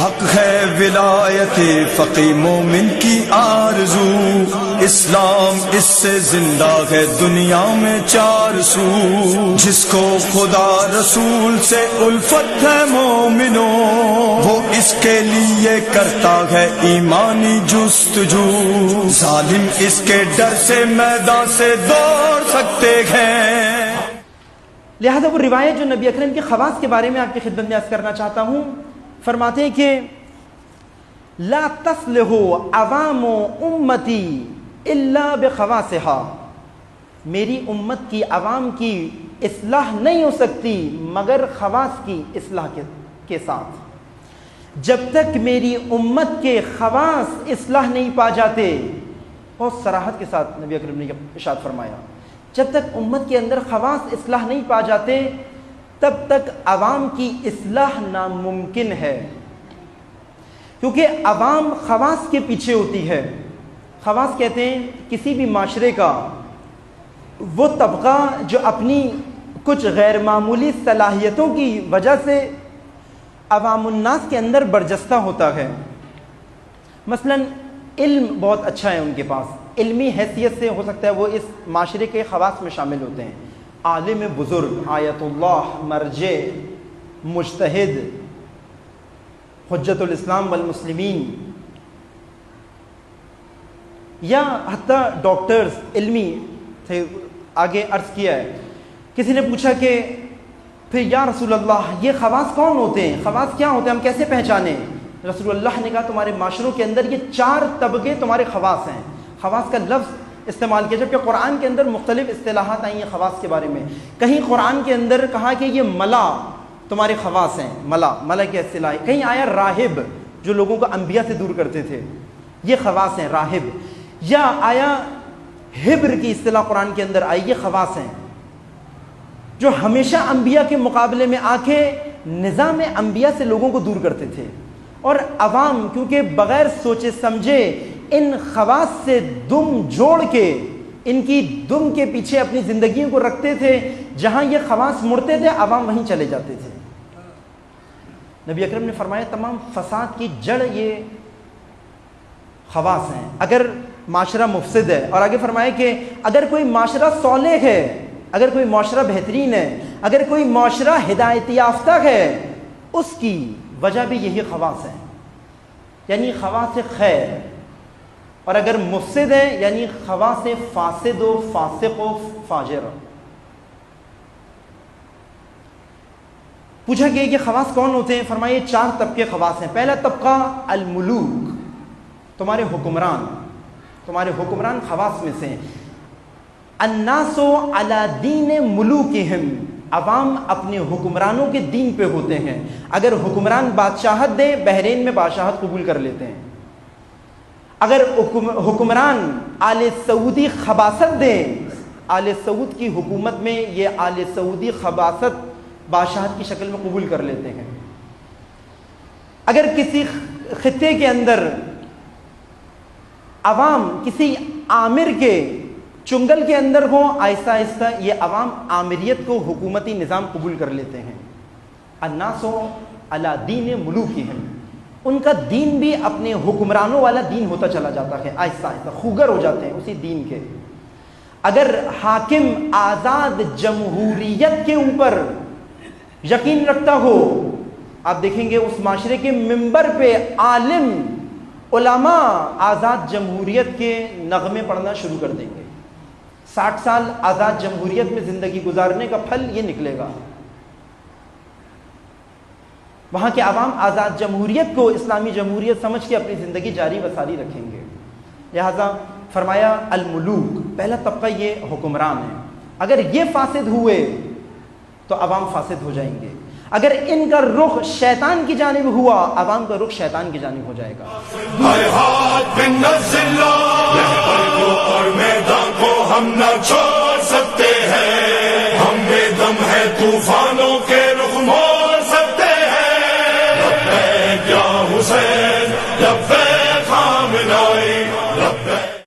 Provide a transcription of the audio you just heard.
حق ہے ولایت فقی مومن کی آرزو، اسلام اس سے زندہ ہے دنیا میں چار سو، جس کو خدا رسول سے الفت ہے مومنوں، وہ اس کے لیے کرتا ہے ایمانی جستجو، ظالم اس کے ڈر سے میدان سے دوڑ سکتے ہیں۔ لہذا وہ روایت جو نبی اکرم کے خواص کے بارے میں آپ کی خدمت میں عرض کرنا چاہتا ہوں، فرماتے ہیں کہ لا تصلح عوام امتی الا بخواصها، میری امت کی عوام کی اصلاح نہیں ہو سکتی مگر خواص کی اصلاح کے ساتھ۔ جب تک میری امت کے خواص اصلاح نہیں پا جاتے، بہت صراحت کے ساتھ نبی اکرم نے ارشاد فرمایا، جب تک امت کے اندر خواص اصلاح نہیں پا جاتے تب تک عوام کی اصلاح ناممکن ہے، کیونکہ عوام خواص کے پیچھے ہوتی ہے۔ خواص کہتے ہیں کسی بھی معاشرے کا وہ طبقہ جو اپنی کچھ غیر معمولی صلاحیتوں کی وجہ سے عوام الناس کے اندر برجستہ ہوتا ہے۔ مثلا علم بہت اچھا ہے ان کے پاس، علمی حیثیت سے ہو سکتا ہے وہ اس معاشرے کے خواص میں شامل ہوتے ہیں، عالم بزرگ، آیت اللہ، مرجع، مجتہد، حجت الاسلام والمسلمین، یا حتیٰ ڈاکٹرز علمی تھے۔ آگے عرض کیا ہے، کسی نے پوچھا کہ پھر یا رسول اللہ یہ خواص کون ہوتے ہیں، خواص کیا ہوتے ہیں، ہم کیسے پہچانیں؟ رسول اللہ نے کہا تمہارے معاشروں کے اندر یہ چار طبقے تمہارے خواص ہیں۔ خواص کا لفظ استعمال کیا جبکہ قرآن کے اندر مختلف اصطلاحات آئی ہیں خواص کے بارے میں۔ کہیں قرآن کے اندر کہا کہ یہ ملا تمہارے خواص ہیں، ملا کی اصطلاح، کہیں آیا راہب جو لوگوں کو انبیاء سے دور کرتے تھے، یہ خواص ہیں راہب، یا آیا ہبر کی اصطلاح قرآن کے اندر آئی، یہ خواص ہیں جو ہمیشہ انبیاء کے مقابلے میں آ کے نظام انبیاء سے لوگوں کو دور کرتے تھے، اور عوام کیونکہ بغیر سوچے سمجھے ان خواص سے دم جوڑ کے ان کی دم کے پیچھے اپنی زندگیوں کو رکھتے تھے، جہاں یہ خواص مڑتے تھے عوام وہیں چلے جاتے تھے۔ نبی اکرم نے فرمایا تمام فساد کی جڑ یہ خواص ہیں۔ اگر معاشرہ مفسد ہے، اور آگے فرمایا کہ اگر کوئی معاشرہ صالح ہے، اگر کوئی معاشرہ بہترین ہے، اگر کوئی معاشرہ ہدایت یافتہ ہے، اس کی وجہ بھی یہی خواص ہے، یعنی خواص خیر، اور اگر مفسد ہے یعنی خواص فاسد و فاسق و فاجر۔ پوچھا کہ یہ خواص کون ہوتے ہیں؟ فرمایا یہ چار طبقے خواص ہیں۔ پہلا طبقہ الملوک، تمہارے حکمران خواص میں سے ہیں۔ الناس علی دین ملوکہم، عوام اپنے حکمرانوں کے دین پہ ہوتے ہیں۔ اگر حکمران بادشاہت دیں، بحرین میں بادشاہت قبول کر لیتے ہیں۔ اگر حکمران آل سعودی خباثت دیں، آل سعود کی حکومت میں یہ آل سعودی خباثت بادشاہت کی شکل میں قبول کر لیتے ہیں۔ اگر کسی خطے کے اندر عوام کسی آمر کے چنگل کے اندر ہوں، آہستہ آہستہ یہ عوام آمریت کو حکومتی نظام قبول کر لیتے ہیں۔ الناس علی دین ملوکہم، ان کا دین بھی اپنے حکمرانوں والا دین ہوتا چلا جاتا ہے، آہستہ آہستہ خوگر ہو جاتے ہیں اسی دین کے۔ اگر حاکم آزاد جمہوریت کے اوپر یقین رکھتا ہو، آپ دیکھیں گے اس معاشرے کے ممبر پہ عالم علماء آزاد جمہوریت کے نغمے پڑھنا شروع کر دیں گے۔ 60 سال آزاد جمہوریت میں زندگی گزارنے کا پھل یہ نکلے گا۔ وہاں کے عوام آزاد جمہوریت کو اسلامی جمہوریت سمجھ کے اپنی زندگی جاری و ساری رکھیں گے۔ لہذا فرمایا الملوک، پہلا طبقہ یہ حکمران ہے، اگر یہ فاسد ہوئے تو عوام فاسد ہو جائیں گے۔ اگر ان کا رخ شیطان کی جانب ہوا، عوام کا رخ شیطان کی جانب ہو جائے گا۔ ہر ہاتھ پہ نزلہ، لہر کو اور میدان کو ہم نہ چھوڑ